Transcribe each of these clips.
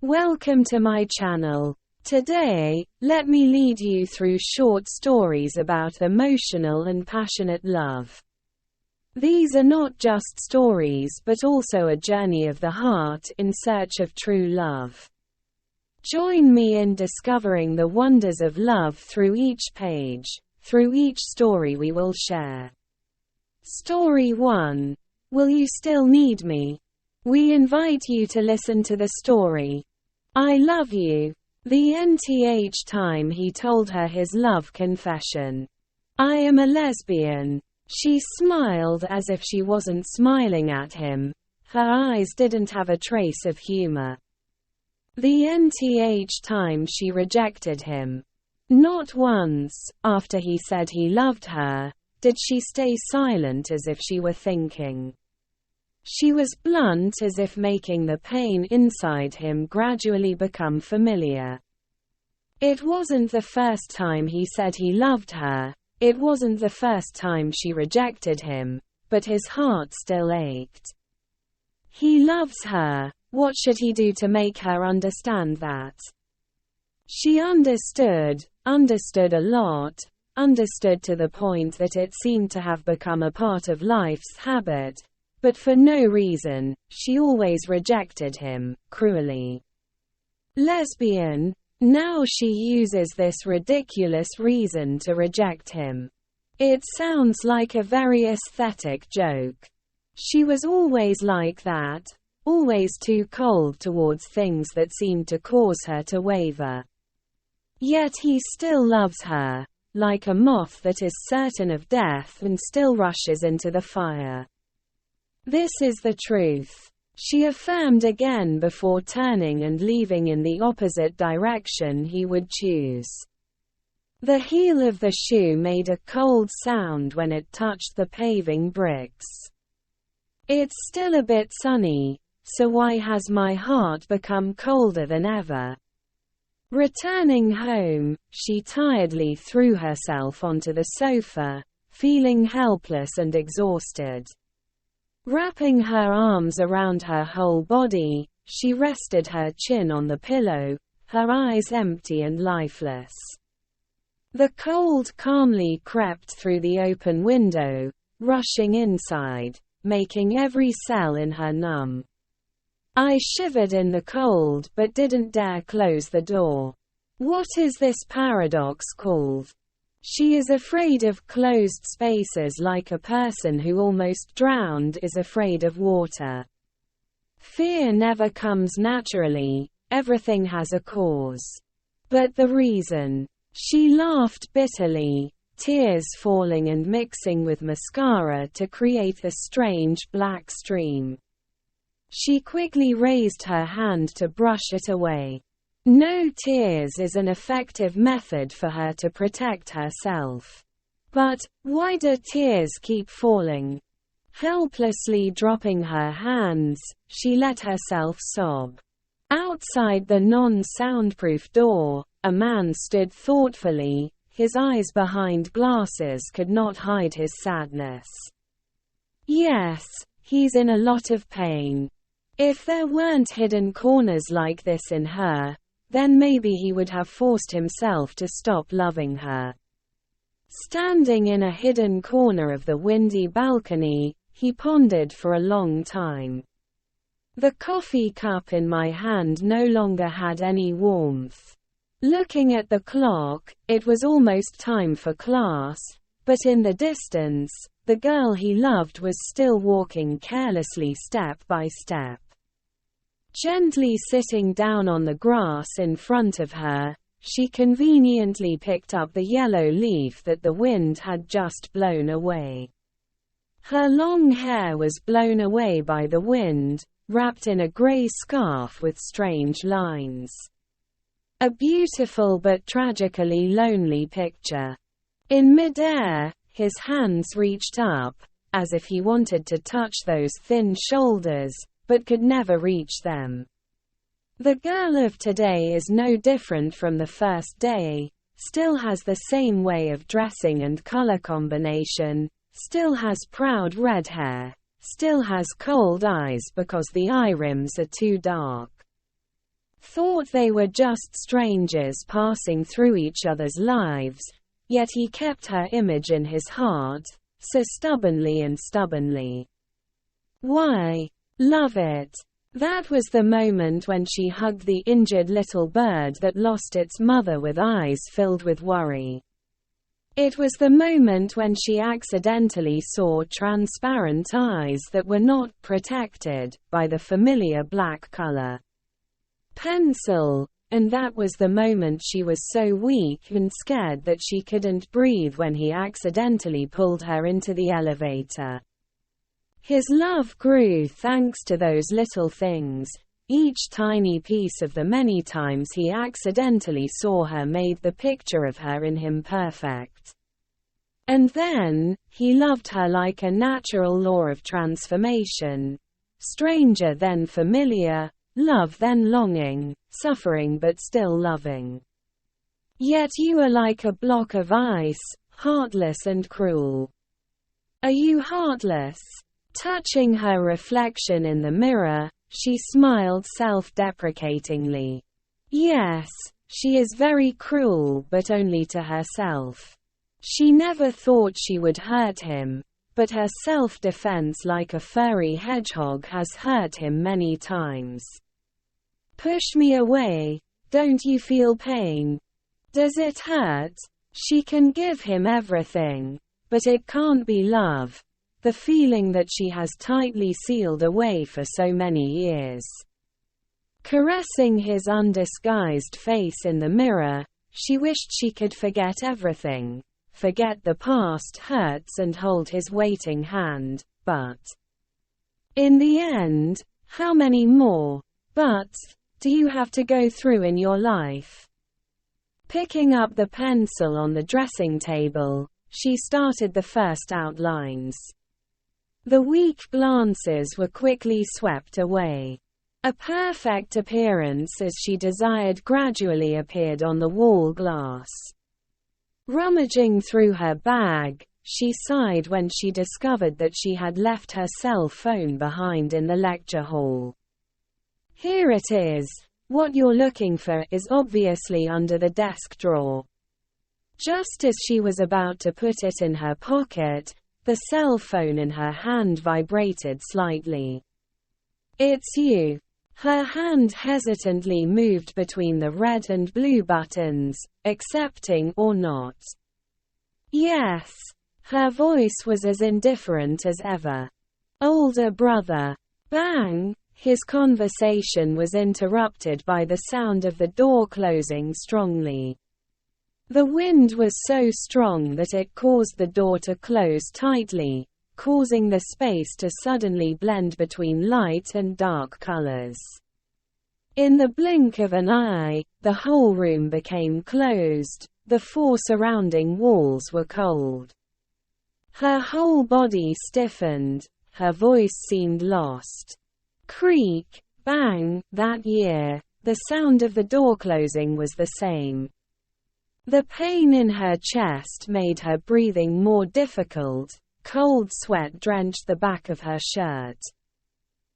Welcome to my channel. Today, let me lead you through short stories about emotional and passionate love. These are not just stories but also a journey of the heart in search of true love. Join me in discovering the wonders of love through each page, through each story we will share. Story 1. Will you still need me? We invite you to listen to the story. I love you. The nth time he told her his love confession. I am a lesbian. She smiled as if she wasn't smiling at him. Her eyes didn't have a trace of humor. The nth time she rejected him. Not once, after he said he loved her, did she stay silent as if she were thinking. She was blunt as if making the pain inside him gradually become familiar. It wasn't the first time he said he loved her, it wasn't the first time she rejected him, but his heart still ached. He loves her, what should he do to make her understand that? She understood a lot, understood to the point that it seemed to have become a part of life's habit. But for no reason, she always rejected him, cruelly. Lesbian. Now she uses this ridiculous reason to reject him. It sounds like a very aesthetic joke. She was always like that, always too cold towards things that seemed to cause her to waver. Yet he still loves her, like a moth that is certain of death and still rushes into the fire. This is the truth. She affirmed again before turning and leaving in the opposite direction he would choose. The heel of the shoe made a cold sound when it touched the paving bricks. It's still a bit sunny, so why has my heart become colder than ever? Returning home, she tiredly threw herself onto the sofa, feeling helpless and exhausted. Wrapping her arms around her whole body, she rested her chin on the pillow, her eyes empty and lifeless. The cold calmly crept through the open window, rushing inside, making every cell in her numb. I shivered in the cold but didn't dare close the door. What is this paradox called? She is afraid of closed spaces like a person who almost drowned is afraid of water. Fear never comes naturally, everything has a cause. But the reason? She laughed bitterly, tears falling and mixing with mascara to create a strange black stream. She quickly raised her hand to brush it away. No tears is an effective method for her to protect herself. But, why do tears keep falling? Helplessly dropping her hands, she let herself sob. Outside the non-soundproof door, a man stood thoughtfully, his eyes behind glasses could not hide his sadness. Yes, he's in a lot of pain. If there weren't hidden corners like this in her, then maybe he would have forced himself to stop loving her. Standing in a hidden corner of the windy balcony, he pondered for a long time. The coffee cup in my hand no longer had any warmth. Looking at the clock, it was almost time for class, but in the distance, the girl he loved was still walking carelessly step by step. Gently sitting down on the grass in front of her, she conveniently picked up the yellow leaf that the wind had just blown away. Her long hair was blown away by the wind, wrapped in a gray scarf with strange lines. A beautiful but tragically lonely picture. In midair, his hands reached up, as if he wanted to touch those thin shoulders, but could never reach them. The girl of today is no different from the first day, still has the same way of dressing and color combination, still has proud red hair, still has cold eyes because the eye rims are too dark. thought they were just strangers passing through each other's lives, yet he kept her image in his heart, so stubbornly and stubbornly. Why? Love it. That was the moment when she hugged the injured little bird that lost its mother with eyes filled with worry. It was the moment when she accidentally saw transparent eyes that were not protected by the familiar black color pencil, and that was the moment she was so weak and scared that she couldn't breathe when he accidentally pulled her into the elevator. His love grew thanks to those little things. Each tiny piece of the many times he accidentally saw her made the picture of her in him perfect. And then, he loved her like a natural law of transformation. Stranger then familiar, love then longing, suffering but still loving. Yet you are like a block of ice, heartless and cruel. Are you heartless? Touching her reflection in the mirror, she smiled self-deprecatingly. Yes, she is very cruel, but only to herself. She never thought she would hurt him, but her self-defense like a furry hedgehog has hurt him many times. Push me away. Don't you feel pain? Does it hurt? She can give him everything, but it can't be love. The feeling that she has tightly sealed away for so many years. Caressing his undisguised face in the mirror, she wished she could forget everything, forget the past hurts and hold his waiting hand, but in the end, how many more buts do you have to go through in your life? Picking up the pencil on the dressing table, she started the first outlines. The weak glances were quickly swept away. A perfect appearance as she desired gradually appeared on the wall glass. Rummaging through her bag, she sighed when she discovered that she had left her cell phone behind in the lecture hall. Here it is. What you're looking for is obviously under the desk drawer. Just as she was about to put it in her pocket, the cell phone in her hand vibrated slightly. It's you. Her hand hesitantly moved between the red and blue buttons, accepting or not. Yes. Her voice was as indifferent as ever. Older brother. Bang! His conversation was interrupted by the sound of the door closing strongly. The wind was so strong that it caused the door to close tightly, causing the space to suddenly blend between light and dark colors. In the blink of an eye, the whole room became closed, the four surrounding walls were cold. Her whole body stiffened, her voice seemed lost. Creak, bang, that year, the sound of the door closing was the same. The pain in her chest made her breathing more difficult, cold sweat drenched the back of her shirt.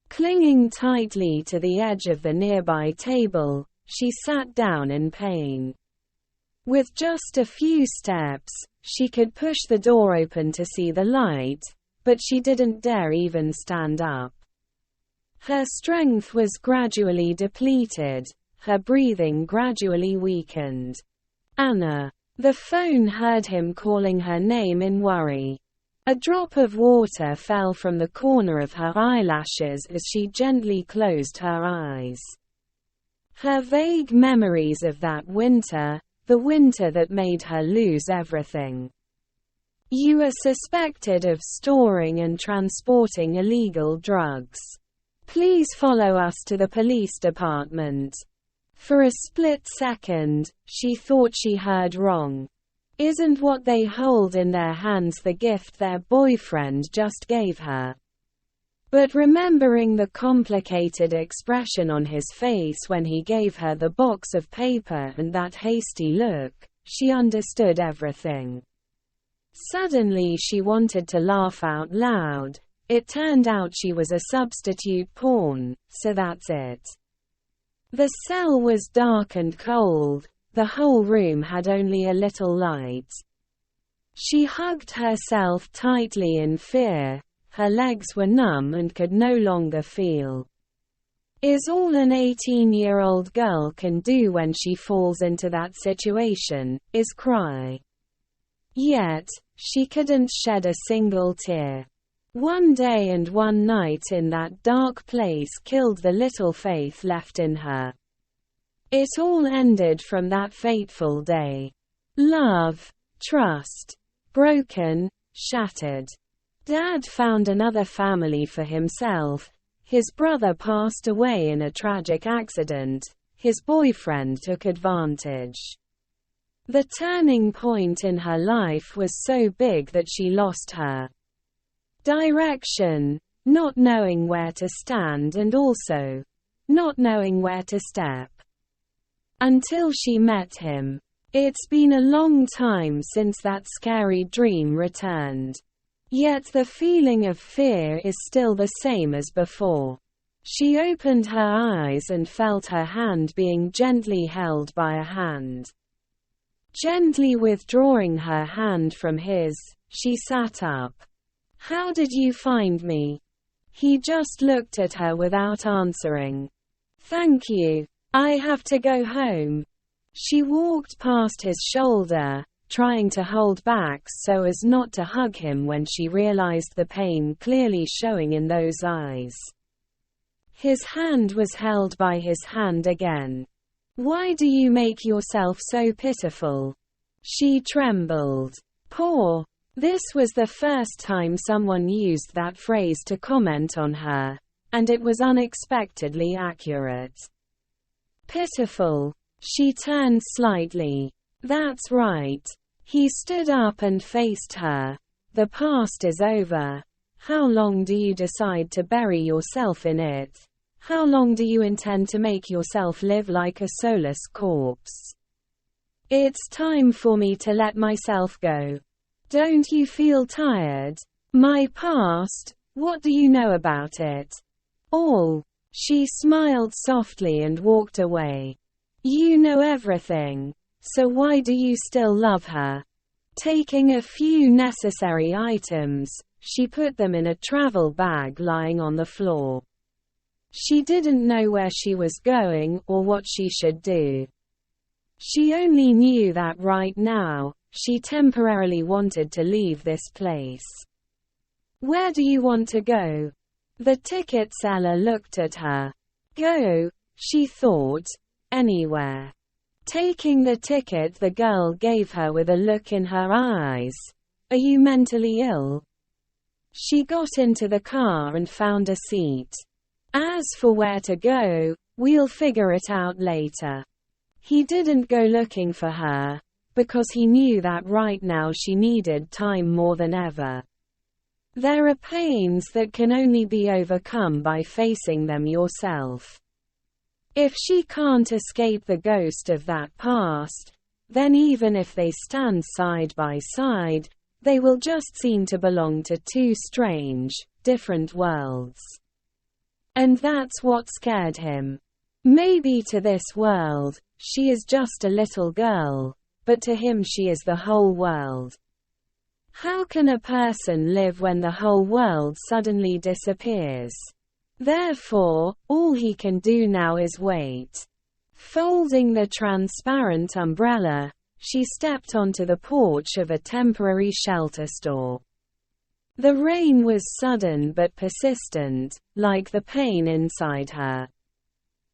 Clinging tightly to the edge of the nearby table, she sat down in pain. With just a few steps, she could push the door open to see the light, but she didn't dare even stand up. Her strength was gradually depleted, her breathing gradually weakened. Anna. The phone heard him calling her name in worry. A drop of water fell from the corner of her eyelashes as she gently closed her eyes. Her vague memories of that winter, the winter that made her lose everything. You are suspected of storing and transporting illegal drugs. Please follow us to the police department. For a split second, she thought she heard wrong. Isn't what they hold in their hands the gift their boyfriend just gave her? But remembering the complicated expression on his face when he gave her the box of paper and that hasty look, she understood everything. Suddenly she wanted to laugh out loud. It turned out she was a substitute pawn, so that's it. The cell was dark and cold, the whole room had only a little light. She hugged herself tightly in fear, her legs were numb and could no longer feel. Is all an 18-year-old girl can do when she falls into that situation, is cry. Yet, she couldn't shed a single tear. One day and one night in that dark place killed the little faith left in her. It all ended from that fateful day. Love, trust, broken, shattered. Dad found another family for himself. His brother passed away in a tragic accident. His boyfriend took advantage. The turning point in her life was so big that she lost her direction, not knowing where to stand and also not knowing where to step. Until she met him. It's been a long time since that scary dream returned. Yet the feeling of fear is still the same as before. She opened her eyes and felt her hand being gently held by a hand. Gently withdrawing her hand from his, she sat up. "How did you find me?" He just looked at her without answering. "Thank you. I have to go home." She walked past his shoulder, trying to hold back so as not to hug him when she realized the pain clearly showing in those eyes. His hand was held by his hand again. "Why do you make yourself so pitiful?" She trembled. Poor. This was the first time someone used that phrase to comment on her, and it was unexpectedly accurate. Pitiful. She turned slightly. "That's right." He stood up and faced her. "The past is over. How long do you decide to bury yourself in it? How long do you intend to make yourself live like a soulless corpse? It's time for me to let myself go. Don't you feel tired? My past, what do you know about it?" "All." She smiled softly and walked away. "You know everything. So why do you still love her?" Taking a few necessary items, she put them in a travel bag lying on the floor. She didn't know where she was going or what she should do. She only knew that right now, she temporarily wanted to leave this place. "Where do you want to go?" The ticket seller looked at her. "Go," she thought, "anywhere." Taking the ticket the girl gave her with a look in her eyes. "Are you mentally ill?" She got into the car and found a seat. "As for where to go, we'll figure it out later." He didn't go looking for her, because he knew that right now she needed time more than ever. There are pains that can only be overcome by facing them yourself. If she can't escape the ghost of that past, then even if they stand side by side, they will just seem to belong to two strange, different worlds. And that's what scared him. Maybe to this world, she is just a little girl, but to him she is the whole world. How can a person live when the whole world suddenly disappears? Therefore, all he can do now is wait. Folding the transparent umbrella, she stepped onto the porch of a temporary shelter store. The rain was sudden but persistent, like the pain inside her.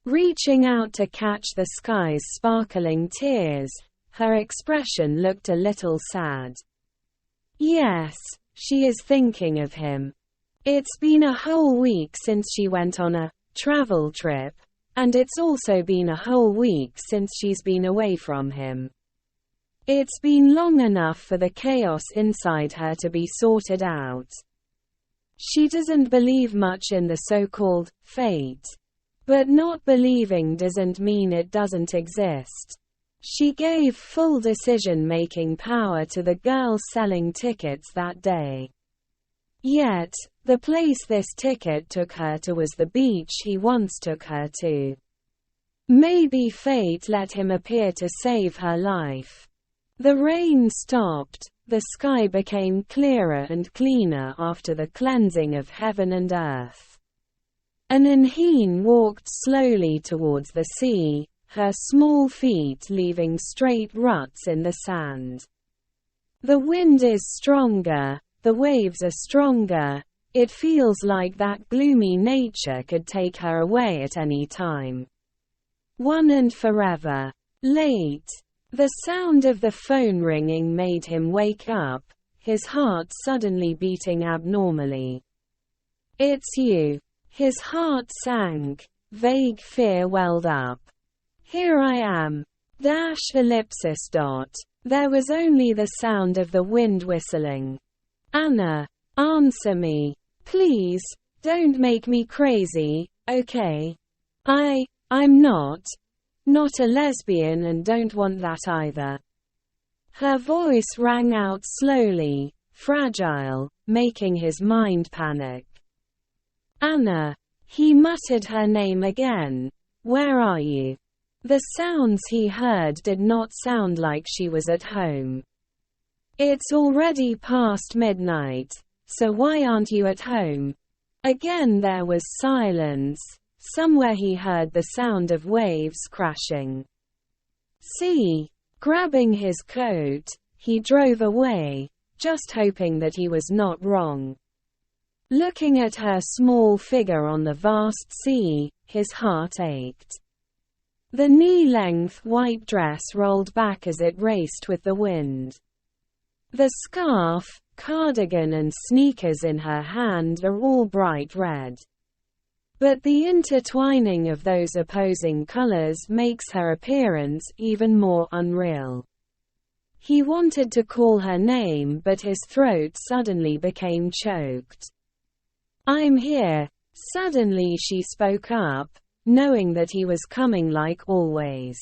Reaching out to catch the sky's sparkling tears, her expression looked a little sad. Yes, she is thinking of him. It's been a whole week since she went on a travel trip, and it's also been a whole week since she's been away from him. It's been long enough for the chaos inside her to be sorted out. She doesn't believe much in the so-called fate. But not believing doesn't mean it doesn't exist. She gave full decision-making power to the girl selling tickets that day. Yet, the place this ticket took her to was the beach he once took her to. Maybe fate let him appear to save her life. The rain stopped, the sky became clearer and cleaner after the cleansing of heaven and earth. Anaheen walked slowly towards the sea, her small feet leaving straight ruts in the sand. The wind is stronger, the waves are stronger, it feels like that gloomy nature could take her away at any time. One and forever. Late. The sound of the phone ringing made him wake up, his heart suddenly beating abnormally. It's you. His heart sank, vague fear welled up. Here I am. ellipsis. There was only the sound of the wind whistling. Anna, answer me. Please, don't make me crazy, okay? I'm not a lesbian and don't want that either. Her voice rang out slowly, fragile, making his mind panic. Anna. He muttered her name again. Where are you? The sounds he heard did not sound like she was at home. It's already past midnight, so why aren't you at home? Again there was silence. Somewhere he heard the sound of waves crashing. See. Grabbing his coat, he drove away, just hoping that he was not wrong. Looking at her small figure on the vast sea, his heart ached. The knee-length white dress rolled back as it raced with the wind. The scarf, cardigan and sneakers in her hand are all bright red. But the intertwining of those opposing colors makes her appearance even more unreal. He wanted to call her name, but his throat suddenly became choked. I'm here. Suddenly she spoke up, knowing that he was coming like always.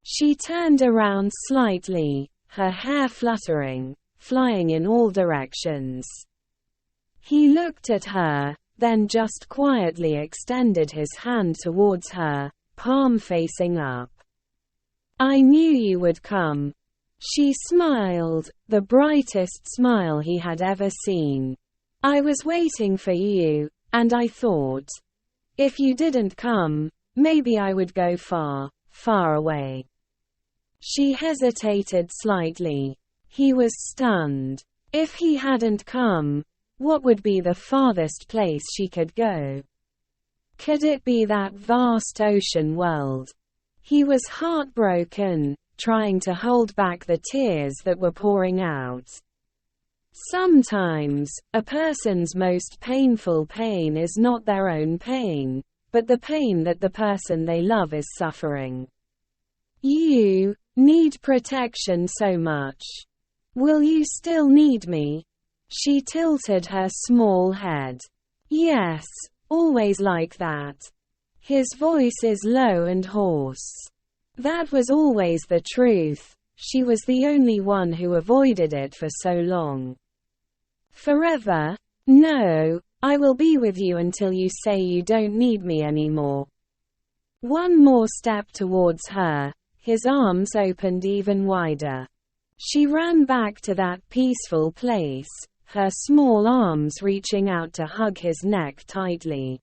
She turned around slightly, her hair fluttering, flying in all directions. He looked at her, then just quietly extended his hand towards her, palm facing up. I knew you would come. She smiled, the brightest smile he had ever seen. I was waiting for you, and I thought, if you didn't come, maybe I would go far, far away. She hesitated slightly. He was stunned. If he hadn't come, what would be the farthest place she could go? Could it be that vast ocean world? He was heartbroken, trying to hold back the tears that were pouring out. Sometimes, a person's most painful pain is not their own pain, but the pain that the person they love is suffering. You need protection so much. Will you still need me? She tilted her small head. Yes, always like that. His voice is low and hoarse. That was always the truth. She was the only one who avoided it for so long. Forever? No, I will be with you until you say you don't need me anymore. One more step towards her, his arms opened even wider. She ran back to that peaceful place, her small arms reaching out to hug his neck tightly.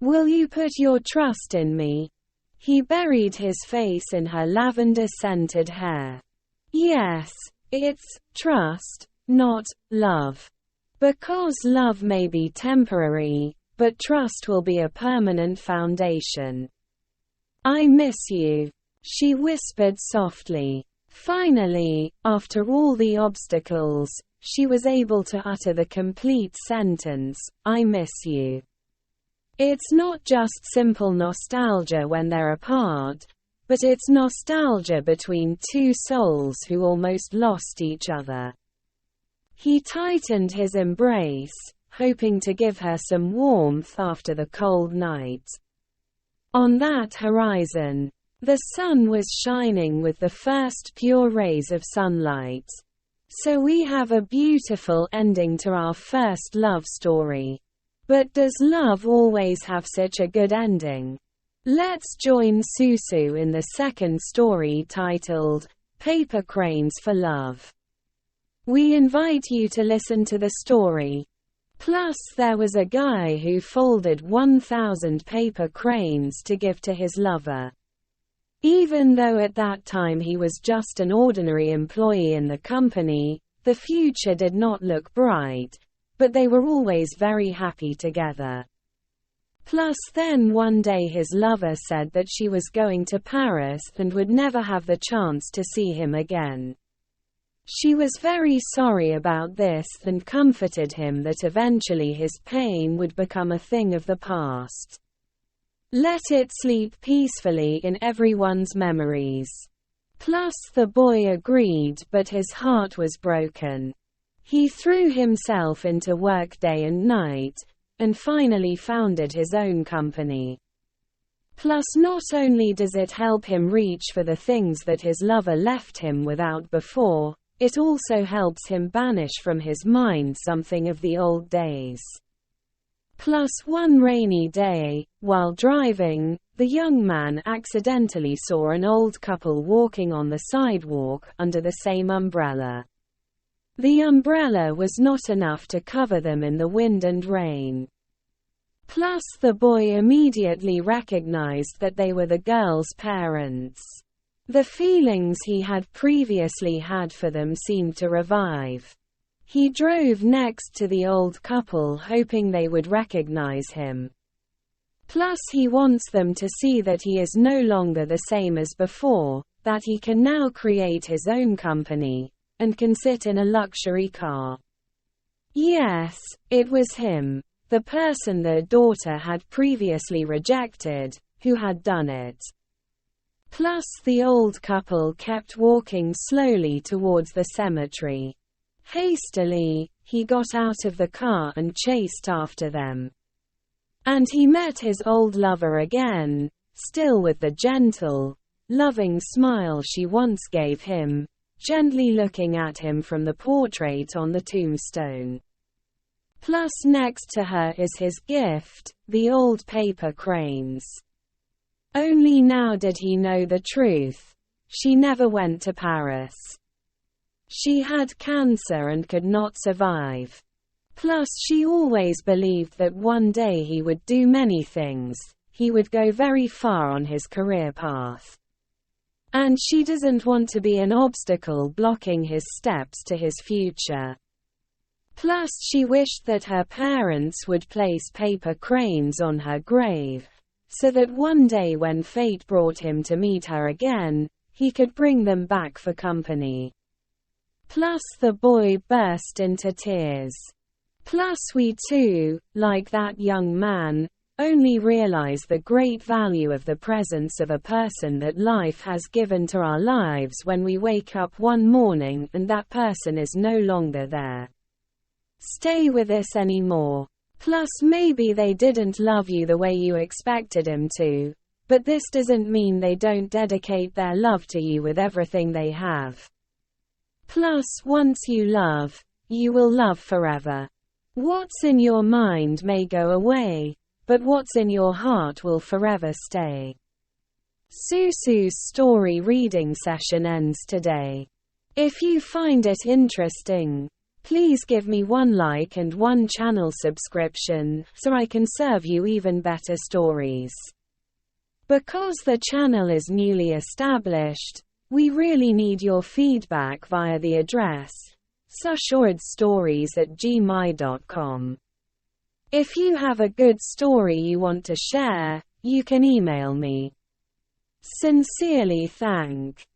Will you put your trust in me? He buried his face in her lavender-scented hair. Yes, it's trust, not love. Because love may be temporary, but trust will be a permanent foundation. I miss you, she whispered softly. Finally, after all the obstacles, she was able to utter the complete sentence, I miss you. It's not just simple nostalgia when they're apart, but it's nostalgia between two souls who almost lost each other. He tightened his embrace, hoping to give her some warmth after the cold night. On that horizon, the sun was shining with the first pure rays of sunlight. So we have a beautiful ending to our first love story. But does love always have such a good ending? Let's join SuSu in the second story titled, Paper Cranes for Love. We invite you to listen to the story. Plus there was a guy who folded 1,000 paper cranes to give to his lover. Even though at that time he was just an ordinary employee in the company, the future did not look bright, but they were always very happy together. Plus then one day his lover said that she was going to Paris and would never have the chance to see him again. She was very sorry about this and comforted him that eventually his pain would become a thing of the past. Let it sleep peacefully in everyone's memories. Plus the boy agreed, but his heart was broken. He threw himself into work day and night, and finally founded his own company. Plus not only does it help him reach for the things that his lover left him without before, it also helps him banish from his mind something of the old days. Plus one rainy day, while driving, the young man accidentally saw an old couple walking on the sidewalk under the same umbrella. The umbrella was not enough to cover them in the wind and rain. Plus the boy immediately recognized that they were the girl's parents. The feelings he had previously had for them seemed to revive. He drove next to the old couple hoping they would recognize him. Plus he wants them to see that he is no longer the same as before, that he can now create his own company, and can sit in a luxury car. Yes, it was him, the person their daughter had previously rejected, who had done it. Plus the old couple kept walking slowly towards the cemetery. Hastily, he got out of the car and chased after them. And he met his old lover again, still with the gentle, loving smile she once gave him, gently looking at him from the portrait on the tombstone. Plus next to her is his gift, the old paper cranes. Only now did he know the truth. She never went to Paris. She had cancer and could not survive. Plus she always believed that one day he would do many things, he would go very far on his career path. And she doesn't want to be an obstacle blocking his steps to his future. Plus she wished that her parents would place paper cranes on her grave, so that one day when fate brought him to meet her again, he could bring them back for company. Plus the boy burst into tears. Plus we too, like that young man, only realize the great value of the presence of a person that life has given to our lives when we wake up one morning and that person is no longer there. Stay with us anymore. Plus maybe they didn't love you the way you expected him to, but this doesn't mean they don't dedicate their love to you with everything they have. Plus once you love, you will love forever. What's in your mind may go away, but what's in your heart will forever stay. SuSu's story reading session ends today. If you find it interesting, please give me one like and one channel subscription, so I can serve you even better stories. Because the channel is newly established, we really need your feedback via the address, susureadsstories@gmail.com. If you have a good story you want to share, you can email me. Sincerely thank.